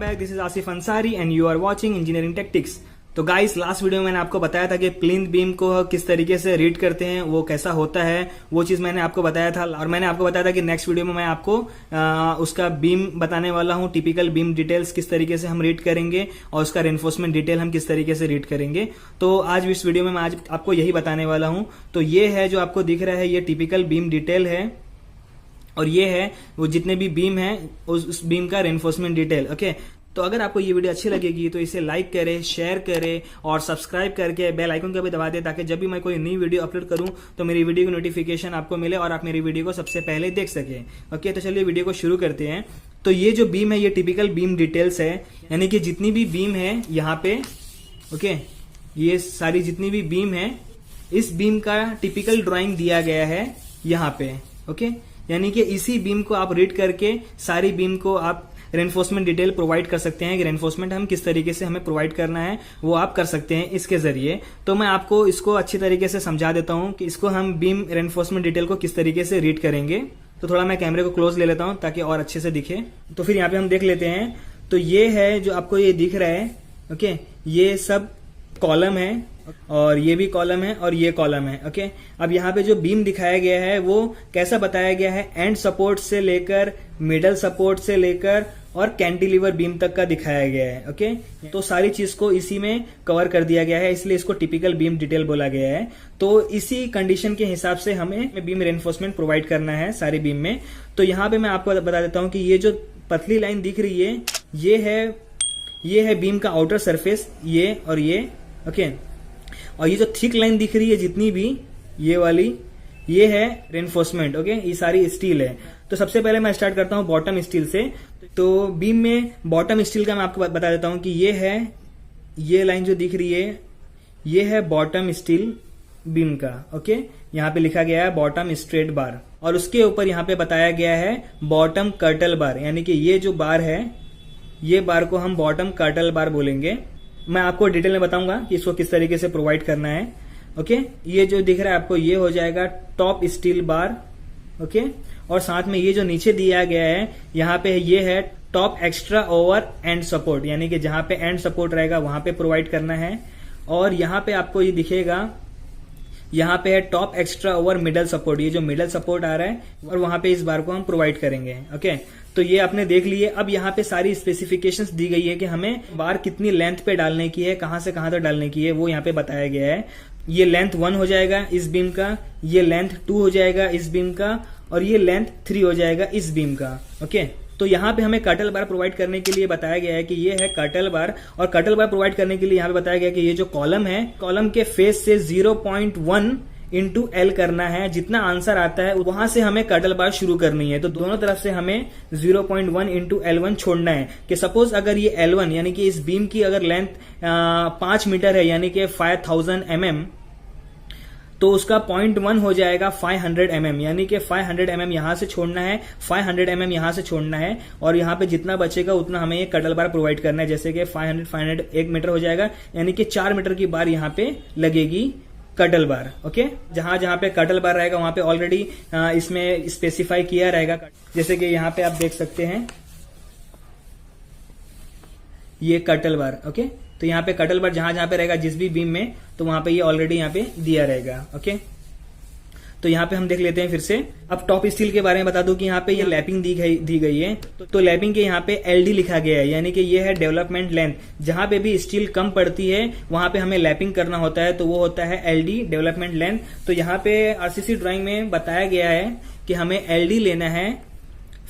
Back, this is Asif Ansari and you are watching engineering tactics. तो guys, last video में मैंने आपको बताया था कि प्लिंथ बीम को किस तरीके से रीड करते हैं, वो कैसा होता है, वो चीज मैंने आपको बताया था। और मैंने आपको बताया था कि नेक्स्ट वीडियो में मैं आपको उसका बीम बताने वाला हूं, टिपिकल बीम डिटेल्स किस तरीके से हम रीड करेंगे और उसका रेनफोर्समेंट डिटेल हम किस तरीके से रीड करेंगे। तो आज इस वीडियो में मैं आज आपको यही बताने वाला हूं। तो ये है जो आपको दिख रहा है, ये टिपिकल बीम डिटेल है और ये है वो जितने भी बीम है उस बीम का रेनफोर्समेंट डिटेल। ओके, तो अगर आपको ये वीडियो अच्छी लगेगी तो इसे लाइक करें, शेयर करें और सब्सक्राइब करके बेल आइकन को भी दबा दें, ताकि जब भी मैं कोई नई वीडियो अपलोड करूं तो मेरी वीडियो की नोटिफिकेशन आपको मिले और आप मेरी वीडियो को सबसे पहले देख सकें। ओके, तो चलिए वीडियो को शुरू करते हैं। तो ये जो बीम है ये टिपिकल बीम डिटेल्स है, यानी कि जितनी भी बीम है यहाँ पे, ओके, ये सारी जितनी भी बीम है इस बीम का टिपिकल ड्राइंग दिया गया है यहाँ पे। ओके, यानी कि इसी बीम को आप रीड करके सारी बीम को आप रेनफोर्समेंट डिटेल प्रोवाइड कर सकते हैं कि रेनफोर्समेंट हम किस तरीके से हमें प्रोवाइड करना है वो आप कर सकते हैं इसके जरिए। तो मैं आपको इसको अच्छी तरीके से समझा देता हूं कि इसको हम बीम रेनफोर्समेंट डिटेल को किस तरीके से रीड करेंगे। तो थोड़ा मैं कैमरे को क्लोज ले लेता हूं ताकि और अच्छे से दिखे। तो फिर यहाँ पे हम देख लेते हैं। तो ये है जो आपको ये दिख रहा है, ओके, ये सब कॉलम है और ये भी कॉलम है और ये कॉलम है। ओके, अब यहाँ पे जो बीम दिखाया गया है वो कैसा बताया गया है, एंड सपोर्ट से लेकर मिडल सपोर्ट से लेकर और कैंटिलीवर बीम तक का दिखाया गया है। ओके, तो सारी चीज को इसी में कवर कर दिया गया है, इसलिए इसको टिपिकल बीम डिटेल बोला गया है। तो इसी कंडीशन के हिसाब से हमें बीम रेनफोर्समेंट प्रोवाइड करना है सारी बीम में। तो यहाँ पे मैं आपको बता देता हूँ कि ये जो पतली लाइन दिख रही है ये है बीम का आउटर सरफेस, ये और ये। ओके, और ये जो थिक लाइन दिख रही है जितनी भी, ये वाली, ये है रेनफोर्समेंट। ओके, ये सारी स्टील है। तो सबसे पहले मैं स्टार्ट करता हूं बॉटम स्टील से। तो बीम में बॉटम स्टील का मैं आपको बता देता हूं कि ये है, ये लाइन जो दिख रही है ये है बॉटम स्टील बीम का। ओके, यहाँ पे लिखा गया है बॉटम स्ट्रेट बार और उसके ऊपर यहाँ पे बताया गया है बॉटम कर्टल बार, यानी कि ये जो बार है ये बार को हम बॉटम कर्टल बार बोलेंगे। मैं आपको डिटेल में बताऊंगा कि इसको किस तरीके से प्रोवाइड करना है। ओके, ये जो दिख रहा है आपको ये हो जाएगा टॉप स्टील बार। ओके, और साथ में ये जो नीचे दिया गया है यहाँ पे ये है top extra over and support, यानी कि जहां पे एंड सपोर्ट रहेगा वहां पे प्रोवाइड करना है। और यहाँ पे आपको ये दिखेगा, यहाँ पे है top extra over middle support, ये जो मिडल सपोर्ट आ रहा है और वहां पे इस बार को हम प्रोवाइड करेंगे। ओके, तो ये आपने देख लिए। अब यहाँ पे सारी स्पेसिफिकेशंस दी गई है कि हमें बार कितनी लेंथ पे डालने की है, कहां से कहां तक डालने की है, वो यहाँ पे बताया गया है। ये लेंथ 1 हो जाएगा इस बीम का, ये लेंथ 2 हो जाएगा इस बीम का और ये लेंथ 3 हो जाएगा इस बीम का। ओके, तो यहाँ पे हमें कर्टल बार प्रोवाइड करने के लिए बताया गया है कि ये है कर्टल बार, और कर्टल बार प्रोवाइड करने के लिए यहाँ पे बताया गया है कि ये जो कॉलम है, कॉलम के फेस से 0.1 इंटू एल करना है। जितना आंसर आता है वहां से हमें कर्टल बार शुरू करनी है। तो दोनों तरफ से हमें 0.1 इंटू L1 छोड़ना है। कि सपोज अगर ये L1 यानी कि इस बीम की अगर लेंथ 5 मीटर है, यानी कि 5000 mm, तो उसका 0.1 हो जाएगा 500 mm, यानी कि 500 mm यहां से छोड़ना है, 500 mm यहां से छोड़ना है और यहाँ पे जितना बचेगा उतना हमें ये कर्टल बार प्रोवाइड करना है। जैसे कि 500 1 मीटर हो जाएगा, यानी कि 4 मीटर की बार यहाँ पे लगेगी कर्टल बार। ओके, जहां जहां पे कर्टल बार रहेगा वहां पे ऑलरेडी इसमें स्पेसिफाई किया रहेगा। जैसे कि यहाँ पे आप देख सकते हैं ये कर्टल बार। ओके, तो यहाँ पे कर्टल बार जहां जहां पे रहेगा जिस भी बीम में, तो वहां पे ये ऑलरेडी यहाँ पे दिया रहेगा। ओके, तो यहाँ पे हम देख लेते हैं फिर से। अब टॉप स्टील के बारे में बता दूं कि यहाँ पे ये लैपिंग दी गई है। तो लैपिंग के यहाँ पे एलडी लिखा गया है, यानी कि ये है डेवलपमेंट लेंथ। जहां पे भी स्टील कम पड़ती है वहां पे हमें लैपिंग करना होता है, तो वो होता है एलडी, डेवलपमेंट लेंथ। तो यहाँ पे आरसीसी ड्राइंग में बताया गया है कि हमें एलडी लेना है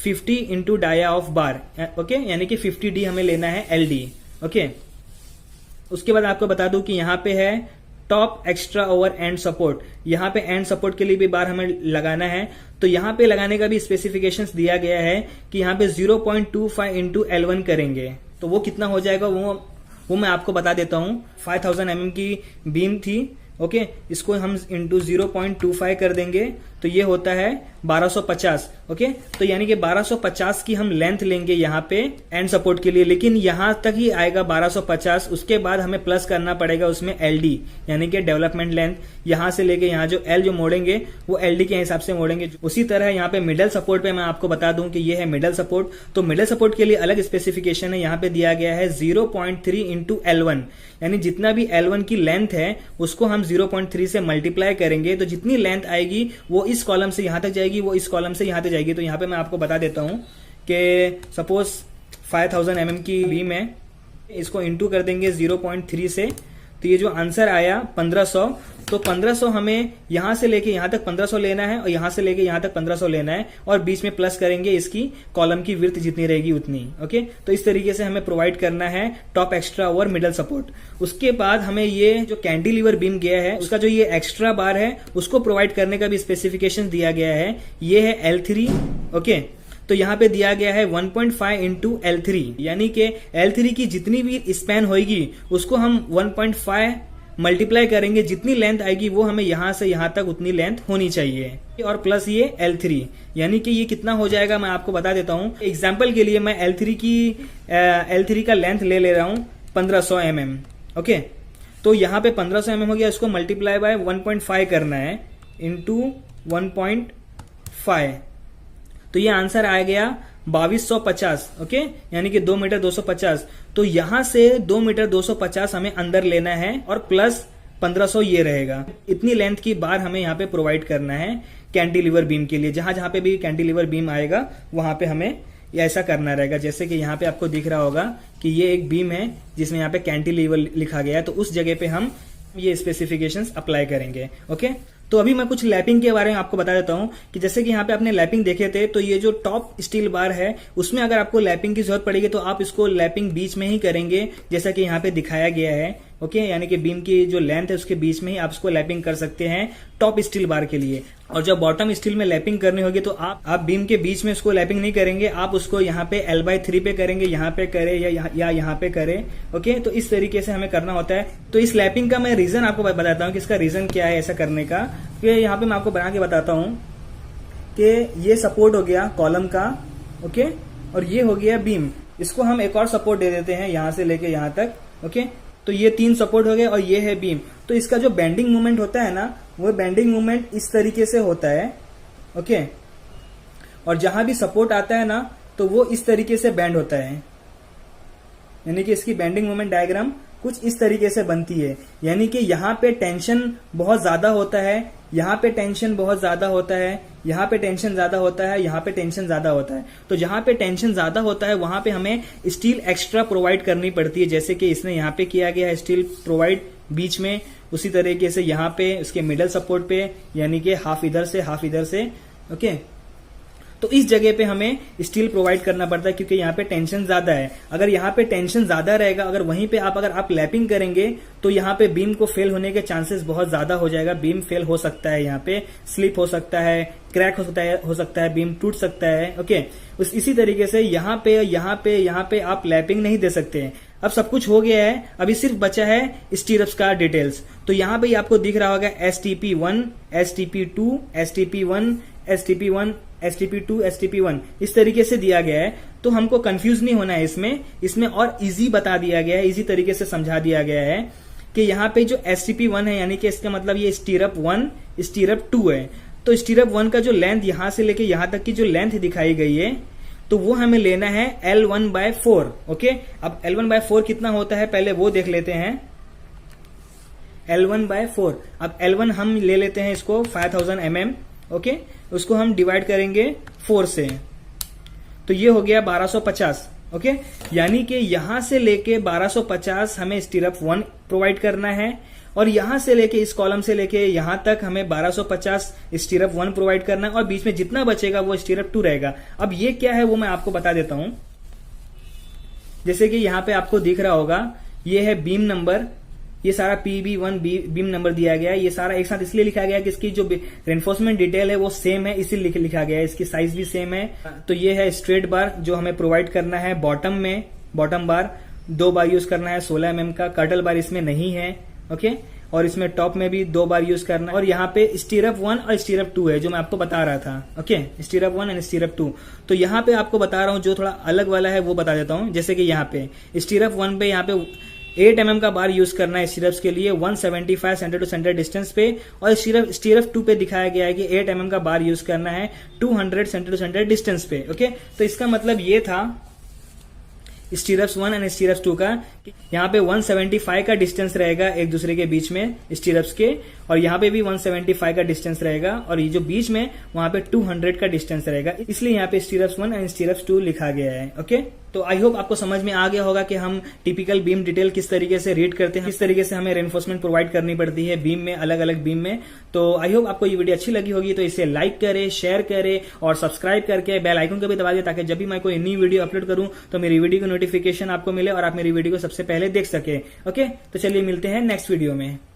50 into dia of bar. Okay, यानी कि 50D हमें लेना है एलडी। ओके, उसके बाद आपको बता दूं कि यहाँ पे है top extra over and support. यहाँ पे एंड सपोर्ट के लिए भी बार हमें लगाना है। तो यहाँ पे लगाने का भी स्पेसिफिकेशंस दिया गया है कि यहाँ पे 0.25 इंटू L1 करेंगे। तो वो कितना हो जाएगा वो मैं आपको बता देता हूँ। 5000 mm की बीम थी। ओके, इसको हम इंटू 0.25 कर देंगे तो ये होता है 1250। ओके, तो यानी कि 1250 की हम लेंथ लेंगे यहाँ पे एंड सपोर्ट के लिए, लेकिन यहां तक ही आएगा 1250। उसके बाद हमें प्लस करना पड़ेगा उसमें एलडी यानी कि डेवलपमेंट लेंथ। यहां से लेके यहाँ जो एल जो मोड़ेंगे वो एलडी के हिसाब से मोड़ेंगे। उसी तरह यहाँ पे मिडल सपोर्ट पे मैं आपको बता दूं कि ये है मिडल सपोर्ट। तो मिडल सपोर्ट के लिए अलग स्पेसिफिकेशन है, यहाँ पे दिया गया है 0.3 इंटू L1, यानी जितना भी L1 की लेंथ है उसको हम 0.3 से मल्टीप्लाई करेंगे, तो जितनी लेंथ आएगी वो इस कॉलम से यहां तक जाएगी, वो इस कॉलम से यहां तक जाएगी। तो यहां पे मैं आपको बता देता हूं कि सपोज 5000 mm की बीम है, इसको इंटू कर देंगे 0.3 से, तो ये जो आंसर आया 1500। तो 1500 हमें यहां से लेके यहां तक 1500 लेना है और यहां से लेके यहां तक 1500 लेना है, और बीच में प्लस करेंगे इसकी कॉलम की विड्थ जितनी रहेगी उतनी। ओके, तो इस तरीके से हमें प्रोवाइड करना है टॉप एक्स्ट्रा और मिडल सपोर्ट। उसके बाद हमें ये जो कैंटिलीवर बीम गया है उसका जो ये एक्स्ट्रा बार है उसको प्रोवाइड करने का भी स्पेसिफिकेशन दिया गया है। ये है L3। ओके, तो यहां पे दिया गया है 1.5 इंटू L3, यानी कि L3 की जितनी भी स्पैन होगी उसको हम 1.5 मल्टीप्लाई करेंगे, जितनी लेंथ आएगी वो हमें यहां से यहां तक उतनी लेंथ होनी चाहिए, और प्लस ये L3, यानी कि ये कितना हो जाएगा मैं आपको बता देता हूं। एग्जाम्पल के लिए मैं L3 का लेंथ ले रहा हूं 1500 mm। ओके, तो यहां पे 1500 mm हो गया, इसको मल्टीप्लाई बाय 1.5 करना है इंटू 1.5, तो ये आंसर आ गया 2250। ओके, यानी कि 2 मीटर 250। तो यहां से 2 मीटर 250 हमें अंदर लेना है और प्लस 1500 ये रहेगा। इतनी लेंथ की बार हमें यहाँ पे प्रोवाइड करना है कैंटिलीवर बीम के लिए। जहां जहां पे भी कैंटिलीवर बीम आएगा वहां पे हमें ऐसा करना रहेगा। जैसे कि यहाँ पे आपको दिख रहा होगा कि ये एक बीम है जिसमें यहाँ पे कैंटिलीवर लिखा गया है, तो उस जगह पे हम ये स्पेसिफिकेशंस अप्लाई करेंगे। ओके, तो अभी मैं कुछ लैपिंग के बारे में आपको बता देता हूं कि जैसे कि यहाँ पे आपने लैपिंग देखे थे, तो ये जो टॉप स्टील बार है उसमें अगर आपको लैपिंग की जरूरत पड़ेगी तो आप इसको लैपिंग बीच में ही करेंगे, जैसा कि यहाँ पे दिखाया गया है। ओके, यानी कि बीम की जो लेंथ है उसके बीच में ही आप इसको लैपिंग कर सकते हैं टॉप स्टील बार के लिए। और जब बॉटम स्टील में लैपिंग करनी होगी तो आप बीम के बीच में उसको लैपिंग नहीं करेंगे, आप उसको यहाँ पे L/3 पे करेंगे, यहाँ पे करे या यहाँ पे करे। ओके, तो इस तरीके से हमें करना होता है। तो इस लैपिंग का मैं रीजन आपको बताता हूँ कि इसका रीजन क्या है ऐसा करने का। कि यहाँ पे मैं आपको बना के बताता हूँ कि ये सपोर्ट हो गया कॉलम का। ओके, और ये हो गया बीम, इसको हम एक और सपोर्ट दे देते हैं यहाँ से लेके यहाँ तक। ओके, तो ये 3 सपोर्ट हो गए और ये है बीम। तो इसका जो बेंडिंग मूवमेंट होता है ना, वो बेंडिंग मूवमेंट इस तरीके से होता है। ओके, और जहां भी सपोर्ट आता है ना तो वो इस तरीके से बेंड होता है, यानी कि इसकी बेंडिंग मूवमेंट डायग्राम कुछ इस तरीके से बनती है। यानी कि यहाँ पे टेंशन बहुत ज्यादा होता है, यहाँ पे टेंशन बहुत ज्यादा होता है, यहाँ पे टेंशन ज्यादा होता है, यहाँ पे टेंशन ज्यादा होता है। तो जहां पे टेंशन ज्यादा होता है वहां पे हमें स्टील एक्स्ट्रा प्रोवाइड करनी पड़ती है, जैसे कि इसने यहाँ पे किया गया है स्टील प्रोवाइड बीच में। उसी तरीके से यहाँ पे उसके मिडल सपोर्ट पे, यानी कि हाफ इधर से हाफ इधर से। ओके, तो इस जगह पे हमें स्टील प्रोवाइड करना पड़ता है क्योंकि यहाँ पे टेंशन ज्यादा है। अगर यहाँ पे टेंशन ज्यादा रहेगा, अगर वहीं पे अगर आप लैपिंग करेंगे तो यहाँ पे बीम को फेल होने के चांसेस बहुत ज्यादा हो जाएगा। बीम फेल हो सकता है, यहाँ पे स्लिप हो सकता है, क्रैक हो सकता है, बीम टूट सकता है। ओके, इसी तरीके से यहाँ पे आप लैपिंग नहीं दे सकते हैं। अब सब कुछ हो गया है, अभी सिर्फ बचा है स्टीरअप्स का डिटेल्स। तो यहाँ पे आपको दिख रहा होगा STP1, STP2, STP1, STP1, STP2, STP1, इस तरीके से दिया गया है। तो हमको कंफ्यूज नहीं होना है इसमें और इजी बता दिया गया है, इजी तरीके से समझा दिया गया है कि यहाँ पे जो STP1 है, यानी कि इसका मतलब ये स्टीरअप 1, स्टीरअप 2 है। तो स्टीरअप 1 का जो लेंथ यहां से लेके यहां तक की जो लेंथ दिखाई गई है, तो वो हमें लेना है L1/4। ओके, अब L1/4 कितना होता है पहले वो देख लेते हैं। L1/4, अब L1 हम ले लेते हैं इसको 5000 mm। ओके, उसको हम डिवाइड करेंगे 4 से, तो ये हो गया 1250। ओके, यानी कि यहां से लेके 1250 हमें स्टीरअप 1 प्रोवाइड करना है, और यहां से लेके इस कॉलम से लेके यहां तक हमें 1250 स्टीरअप 1 प्रोवाइड करना है, और बीच में जितना बचेगा वो स्टीरअप 2 रहेगा। अब ये क्या है वो मैं आपको बता देता हूं। जैसे कि यहां पे आपको दिख रहा होगा, ये है बीम नंबर, ये सारा PB1 बीम नंबर दिया गया है। ये सारा एक साथ इसलिए लिखा गया है कि इसकी जो रेनफोर्समेंट डिटेल है वो सेम है, इसीलिए लिखा गया है। इसकी साइज भी सेम है। तो ये है स्ट्रेट बार जो हमें प्रोवाइड करना है बॉटम में। बॉटम बार 2 बार यूज करना है 16 mm का, कर्टल बार इसमें नहीं है। ओके, और इसमें टॉप में भी 2 बार यूज करना है। और यहाँ पे स्टीरअप 1 और स्टीरअप 2 है जो मैं आपको बता रहा था। Okay, स्टीरअप 1 and स्टीरअप 2। तो यहाँ पे आपको बता रहा हूँ जो थोड़ा अलग वाला है वो बता देता हूँ। जैसे कि यहाँ पे स्टीरअप 1 पे यहाँ पे 8 mm का बार यूज करना है स्टीरअप्स के लिए 175 सेंटर टू सेंटर डिस्टेंस पे। और स्टीरअप 2 पे दिखाया गया है कि 8 mm का बार यूज करना है 200 सेंटर टू सेंटर डिस्टेंस पे। ओके, तो इसका मतलब ये था स्टीरअप्स 1 एंड स्टीरअप्स 2 का। यहाँ पे 175 का डिस्टेंस रहेगा एक दूसरे के बीच में स्टीरअप्स के, और यहाँ पे भी 175 का डिस्टेंस रहेगा, और ये जो बीच में वहां पे 200 का डिस्टेंस रहेगा, इसलिए यहाँ पे स्टीरअप्स 1 एंड स्टीरअप्स 2 लिखा गया है। ओके, तो आई होप आपको समझ में आ गया होगा कि हम टिपिकल बीम डिटेल किस तरीके से रीड करते हैं, किस तरीके से हमें रेनफोर्समेंट प्रोवाइड करनी पड़ती है बीम में, अलग अलग बीम में। तो आई होप आपको ये वीडियो अच्छी लगी होगी, तो इसे लाइक करें, शेयर करें और सब्सक्राइब करके बेल आइकन को भी दबा दें, ताकि जब भी मैं कोई नई वीडियो अपलोड करूं तो मेरी वीडियो की नोटिफिकेशन आपको मिले और आप मेरी वीडियो को सबसे पहले देख सके। ओके, तो चलिए मिलते हैं नेक्स्ट वीडियो में।